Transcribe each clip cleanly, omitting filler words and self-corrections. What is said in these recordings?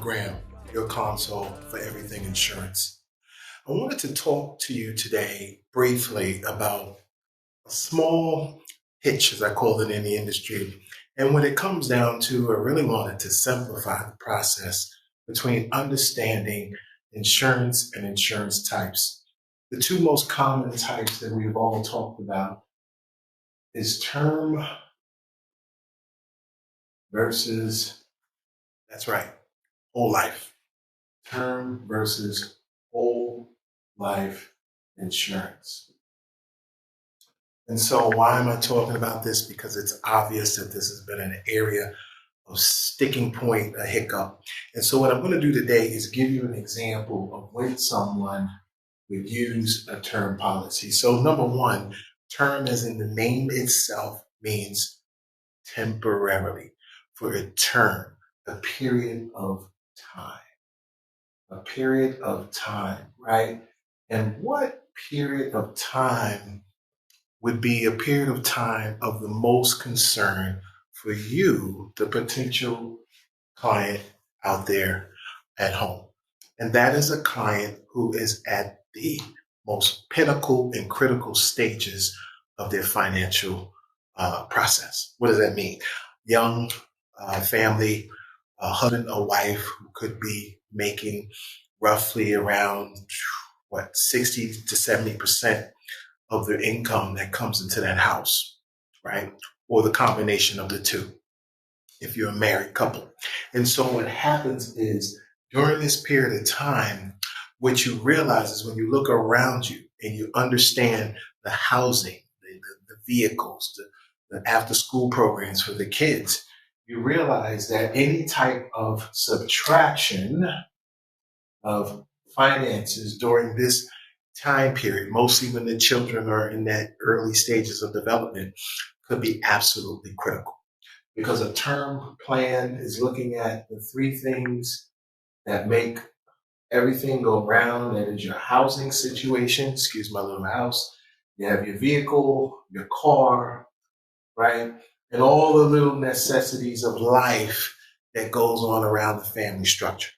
Graham, your console for everything insurance. I wanted to talk to you today briefly about a small hitch, as I call it in the industry. And when it comes down to, I really wanted to simplify the process between understanding insurance and insurance types. The two most common types that we've all talked about is term versus, that's right, whole life. Term versus whole life insurance. And so why am I talking about this? Because it's obvious that this has been an area of sticking point, a hiccup. And so what I'm going to do today is give you an example of when someone would use a term policy. So number one, term as in the name itself means temporarily, for a term, a period of time. A period of time, right? And what period of time would be a period of time of the most concern for you, the potential client out there at home? And that is a client who is at the most pinnacle and critical stages of their financial process. What does that mean? Young family, a husband, a wife who could be making roughly around 60 to 70% of their income that comes into that house, right? Or the combination of the two, if you're a married couple. And so what happens is during this period of time, what you realize is when you look around you and you understand the housing, the vehicles, the after school programs for the kids, you realize that any type of subtraction of finances during this time period, mostly when the children are in that early stages of development, could be absolutely critical. Because a term plan is looking at the three things that make everything go round. That is your housing situation, excuse my little house. You have your vehicle, your car, right? And all the little necessities of life that goes on around the family structure,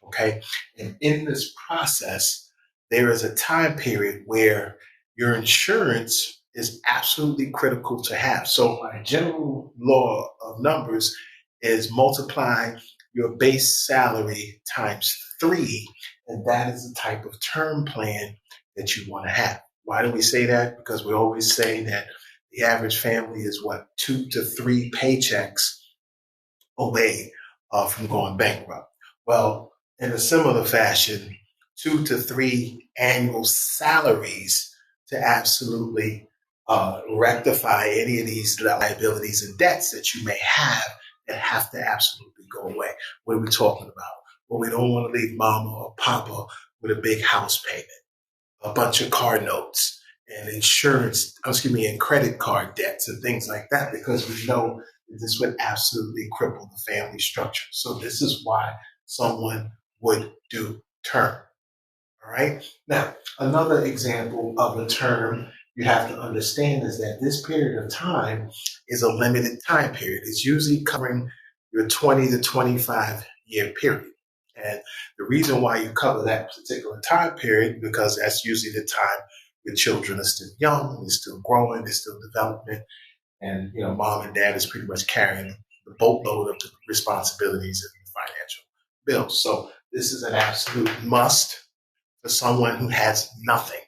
okay? And in this process, there is a time period where your insurance is absolutely critical to have. So my general law of numbers is multiply your base salary times 3, and that is the type of term plan that you want to have. Why do we say that? Because we always say that the average family is 2 to 3 paychecks away from going bankrupt. Well, in a similar fashion, 2 to 3 annual salaries to absolutely rectify any of these liabilities and debts that you may have to absolutely go away. What are we talking about? Well, we don't want to leave mama or papa with a big house payment, a bunch of car notes, and and credit card debts and things like that, because we know that this would absolutely cripple the family structure. So this is why someone would do term. All right. Now, another example of a term you have to understand is that this period of time is a limited time period. It's usually covering your 20 to 25 year period. And the reason why you cover that particular time period, because that's usually the time your children are still young, they're still growing, they're still developing, and mom and dad is pretty much carrying the boatload of the responsibilities of the financial bills. So this is an absolute must for someone who has nothing.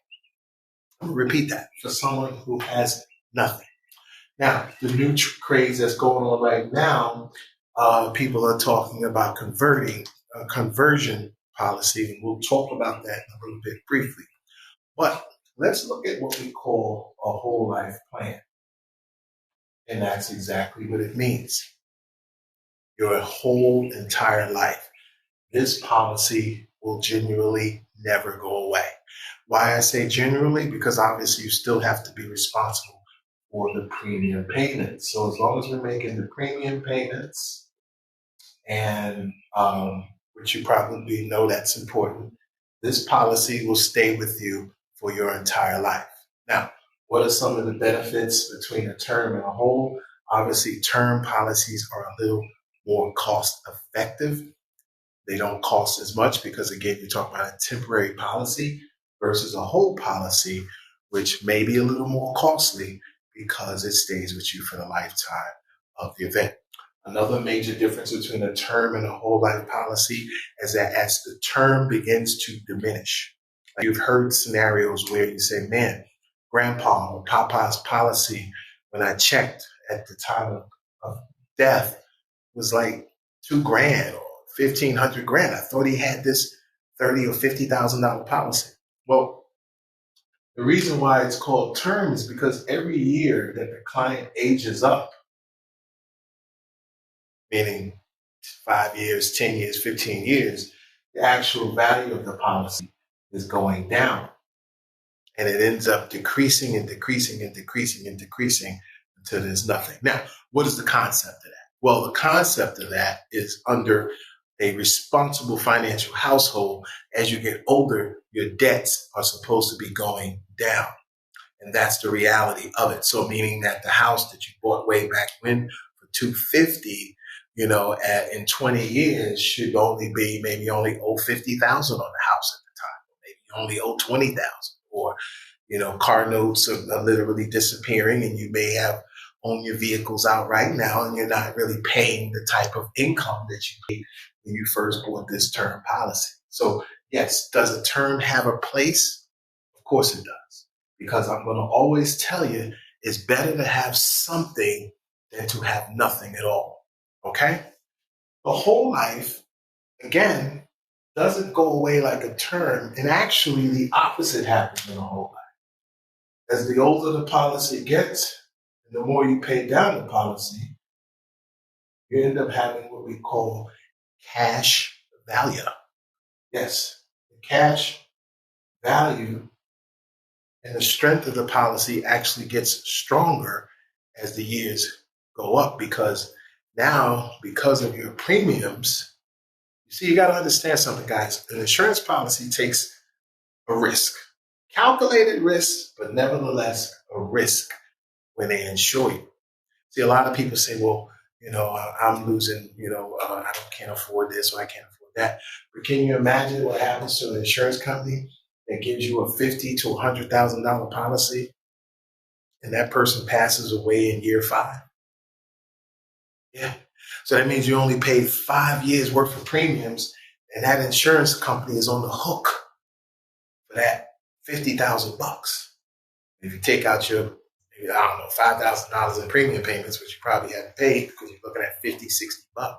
I'm going to repeat that, for someone who has nothing. Now, the new craze that's going on right now, people are talking about converting a conversion policy, and we'll talk about that in a little bit briefly. But let's look at what we call a whole life plan. And that's exactly what it means. Your whole entire life. This policy will genuinely never go away. Why I say generally? Because obviously you still have to be responsible for the premium payments. So as long as we're making the premium payments, and which you probably know that's important, this policy will stay with you for your entire life. Now, what are some of the benefits between a term and a whole? Obviously, term policies are a little more cost effective They don't cost as much because, again, you're talking about a temporary policy versus a whole policy, which may be a little more costly because it stays with you for the lifetime of the event. Another major difference between a term and a whole life policy is that as the term begins to diminish, like you've heard scenarios where you say, man, grandpa or papa's policy, when I checked at the time of death, was like $2,000 or 1,500 grand. I thought he had this $30,000 or $50,000 policy. Well, the reason why it's called term is because every year that the client ages up, meaning 5 years, 10 years, 15 years, the actual value of the policy is going down. And it ends up decreasing and decreasing and decreasing and decreasing until there's nothing. Now, what is the concept of that? Well, the concept of that is under a responsible financial household, as you get older, your debts are supposed to be going down. And that's the reality of it. So meaning that the house that you bought way back when for $250, in 20 years should only be maybe only owe $50,000 on the house at the time. Maybe you only owe $20,000, or, car notes are literally disappearing, and you may have own your vehicles out right now, and you're not really paying the type of income that you paid when you first bought this term policy. So yes, does a term have a place? Of course it does, because I'm going to always tell you it's better to have something than to have nothing at all. Okay? The whole life, again, doesn't go away like a term, and actually the opposite happens in the whole life. As the older the policy gets, and the more you pay down the policy, you end up having what we call cash value. Yes, the cash value and the strength of the policy actually gets stronger as the years go up, because now, because of your premiums, you see, you got to understand something, guys. An insurance policy takes a risk, calculated risk, but nevertheless a risk when they insure you. See, a lot of people say, well, I'm losing, I can't afford this or I can't afford that. But can you imagine what happens to an insurance company that gives you a $50,000 to $100,000 policy and that person passes away in year 5? Yeah. So that means you only paid 5 years worth of premiums, and that insurance company is on the hook for that $50,000. If you take out your, $5,000 in premium payments, which you probably haven't paid because you're looking at $50, $60.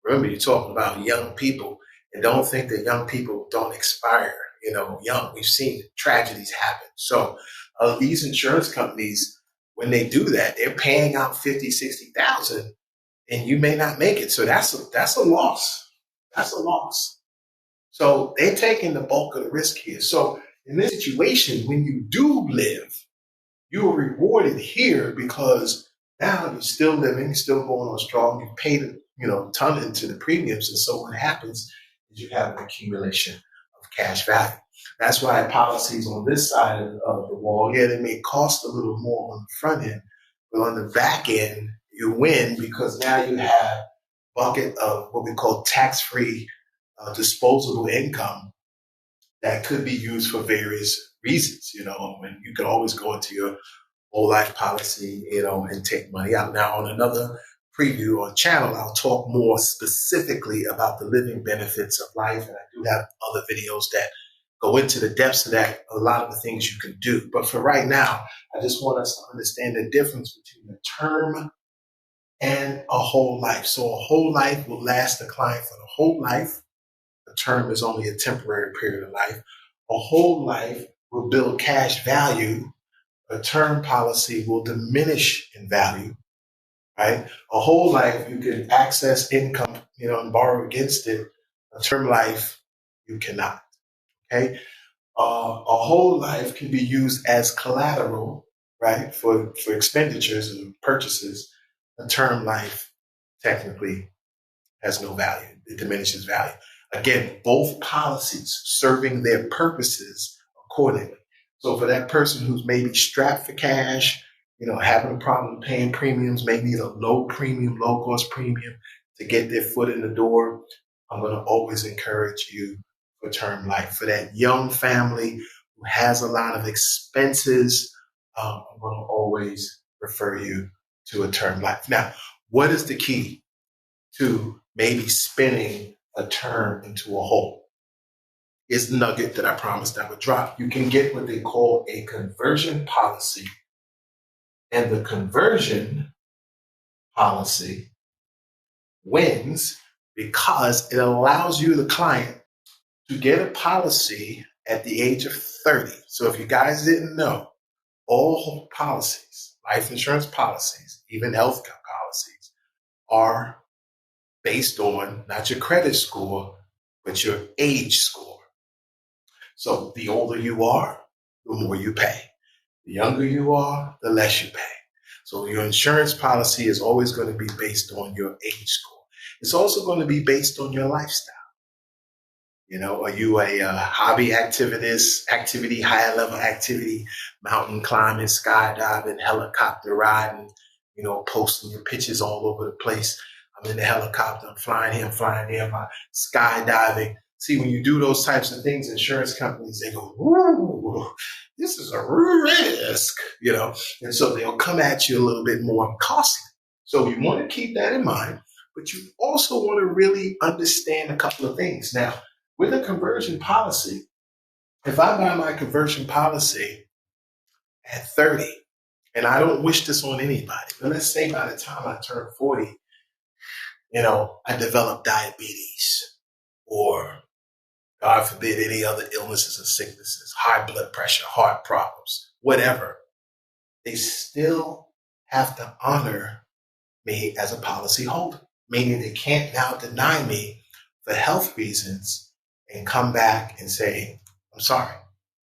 Remember, you're talking about young people, and don't think that young people don't expire. Young. We've seen tragedies happen. So these insurance companies, when they do that, they're paying out $50,000, $60,000, and you may not make it. So that's a loss. That's a loss. So they're taking the bulk of the risk here. So in this situation, when you do live, you are rewarded here because now you're still living, you're still going on strong. You paid a ton into the premiums, and so what happens is you have an accumulation of cash value. That's why policies on this side of the wall, they may cost a little more on the front end, but on the back end, you win because now you have a bucket of what we call tax-free disposable income that could be used for various reasons, and you can always go into your whole life policy, and take money out. Now, on another preview on channel, I'll talk more specifically about the living benefits of life, and I do have other videos that go into the depths of that, a lot of the things you can do. But for right now, I just want us to understand the difference between a term and a whole life. So a whole life will last the client for the whole life. A term is only a temporary period of life. A whole life will build cash value. A term policy will diminish in value, right? A whole life, you can access income, and borrow against it. A term life, you cannot, okay? A whole life can be used as collateral, right, for expenditures and purchases. A term life technically has no value. It diminishes value. Again, both policies serving their purposes accordingly. So for that person who's maybe strapped for cash, having a problem paying premiums, maybe a low cost premium to get their foot in the door, I'm going to always encourage you for term life. For that young family who has a lot of expenses, I'm going to always refer you to a term life. Now, what is the key to maybe spinning a term into a whole? Is the nugget that I promised I would drop. You can get what they call a conversion policy. And the conversion policy wins because it allows you, the client, to get a policy at the age of 30. So if you guys didn't know, all policies, life insurance policies, even health policies, are based on not your credit score, but your age score. So the older you are, the more you pay. The younger you are, the less you pay. So your insurance policy is always going to be based on your age score. It's also going to be based on your lifestyle. You know, are you a hobby activity, higher level activity, mountain climbing, skydiving, helicopter riding, you know, posting your pictures all over the place? I'm in the helicopter, I'm flying here, I'm flying there, I'm skydiving. See, when you do those types of things, insurance companies, they go, ooh, this is a risk, you know, and so they'll come at you a little bit more costly. So you want to keep that in mind, but you also want to really understand a couple of things. Now, with a conversion policy, if I buy my conversion policy at 30, and I don't wish this on anybody, but let's say by the time I turn 40, you know, I develop diabetes or, God forbid, any other illnesses or sicknesses, high blood pressure, heart problems, whatever, they still have to honor me as a policy holder, meaning they can't now deny me for health reasons and come back and say, I'm sorry,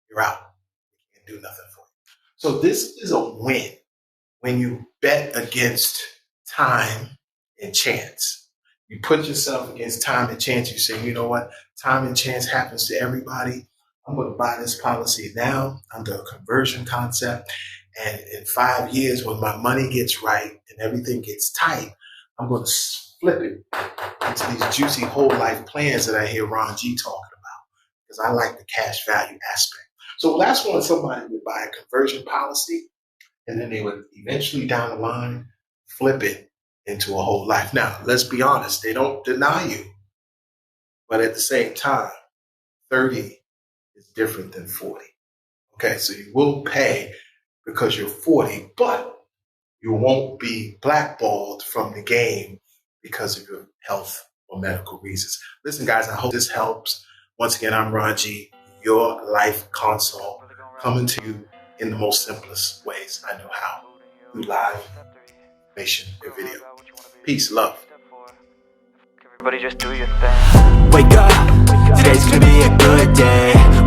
you're out. We can't do nothing for you. So this is a win when you bet against time and chance. You put yourself against time and chance. You say, you know what? Time and chance happens to everybody. I'm going to buy this policy now under a conversion concept. And in 5 years, when my money gets right and everything gets tight, I'm going to flip it into these juicy whole life plans that I hear Ron G talking about, because I like the cash value aspect. So that's when somebody would buy a conversion policy, and then they would eventually down the line flip it into a whole life. Now, let's be honest, they don't deny you. But at the same time, 30 is different than 40. Okay, so you will pay because you're 40, but you won't be blackballed from the game because of your health or medical reasons. Listen, guys, I hope this helps. Once again, I'm Ron G, your life consult, coming to you in the most simplest ways I know how, through live information and video. Peace, love. Everybody just do your thing. Wake up, today's gonna be a good day.